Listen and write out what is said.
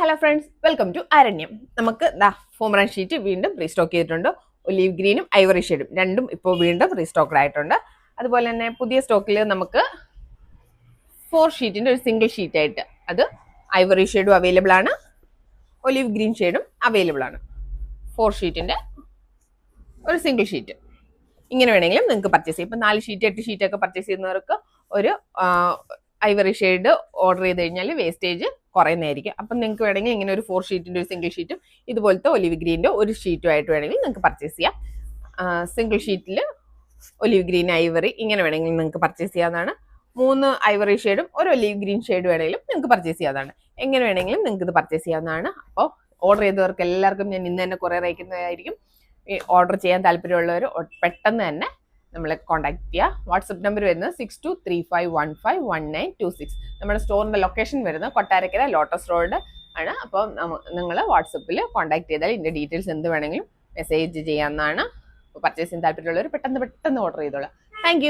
Hello friends, welcome to Aranyam. നമുക്ക് ഫോമറൻ sheet വീണ്ടും റീസ്റ്റോക്ക് ചെയ്തിട്ടുണ്ട്. ഒലീവ് ഗ്രീനും ഐവറി ഷെയ്ഡും രണ്ടും ഇപ്പോൾ വീണ്ടും റീസ്റ്റോക്ക്ഡ് ആയിട്ടുണ്ട്. അതുപോലെ തന്നെ പുതിയ സ്റ്റോക്കിൽ നമുക്ക് 4 ഷീറ്റിന്റെ ഒരു സിംഗിൾ ഷീറ്റ് ആയിട്ട് അത് ഐവറി ഷെയ്ഡും അവൈലബിൾ ആണ്, ഒലീവ് ഗ്രീൻ ഷെയ്ഡും അവൈലബിൾ ആണ്. 4 ഷീറ്റിന്റെ ഒരു സിംഗിൾ ഷീറ്റ് ഇങ്ങനെ വേണമെങ്കിലും നിങ്ങൾക്ക് പർച്ചേസ് ചെയ്യാം. ഇപ്പം 4 ഷീറ്റ് 8 ഷീറ്റ് ഒക്കെ പർച്ചേസ് ചെയ്യുന്നവർക്ക് ഒരു ഐവറി ഷെയ്ഡ് ഓർഡർ ചെയ്ത് കഴിഞ്ഞാൽ വേസ്റ്റേജ് കുറയുന്നതായിരിക്കും. അപ്പം നിങ്ങൾക്ക് വേണമെങ്കിൽ ഇങ്ങനെ ഒരു 4 ഷീറ്റിന്റെ ഒരു സിംഗിൾ ഷീറ്റും ഇതുപോലത്തെ ഒലിവ് ഗ്രീൻ്റെ ഒരു ഷീറ്റും ആയിട്ട് വേണമെങ്കിൽ നിങ്ങൾക്ക് പർച്ചേസ് ചെയ്യാം. സിംഗിൾ ഷീറ്റിൽ ഒലിവ് ഗ്രീൻ ഐവറി ഇങ്ങനെ വേണമെങ്കിൽ നിങ്ങൾക്ക് പർച്ചേസ് ചെയ്യാവുന്നതാണ്. 3 ഐവറി ഷെയ്ഡും ഒരു ഒലിവ് ഗ്രീൻ ഷെയ്ഡ് വേണമെങ്കിലും നിങ്ങൾക്ക് പർച്ചേസ് ചെയ്യാവുന്നതാണ്. എങ്ങനെ വേണമെങ്കിലും നിങ്ങൾക്ക് ഇത് പർച്ചേസ് ചെയ്യാവുന്നതാണ്. അപ്പോൾ ഓർഡർ ചെയ്തവർക്ക് എല്ലാവർക്കും ഞാൻ ഇന്ന് തന്നെ കൊറിയർ അയക്കുന്നതായിരിക്കും. ഓർഡർ ചെയ്യാൻ താല്പര്യമുള്ളവർ പെട്ടെന്ന് തന്നെ നമ്മളെ കോൺടാക്ട് ചെയ്യുക. വാട്സപ്പ് നമ്പർ വരുന്നത് 6235151926. നമ്മുടെ സ്റ്റോറിന്റെ ലൊക്കേഷൻ വരുന്നത് കൊട്ടാരക്കര ലോട്ടസ് റോഡ് ആണ്. അപ്പോൾ നിങ്ങൾ വാട്സപ്പിൽ കോൺടാക്ട് ചെയ്താൽ ഇതിന്റെ ഡീറ്റെയിൽസ് എന്ത് വേണമെങ്കിലും മെസ്സേജ് ചെയ്യാവുന്നതാണ്. അപ്പോൾ പർച്ചേസ് ചെയ്യാൻ താല്പര്യമുള്ളവർ പെട്ടെന്ന് ഓർഡർ ചെയ്തോളാം. താങ്ക്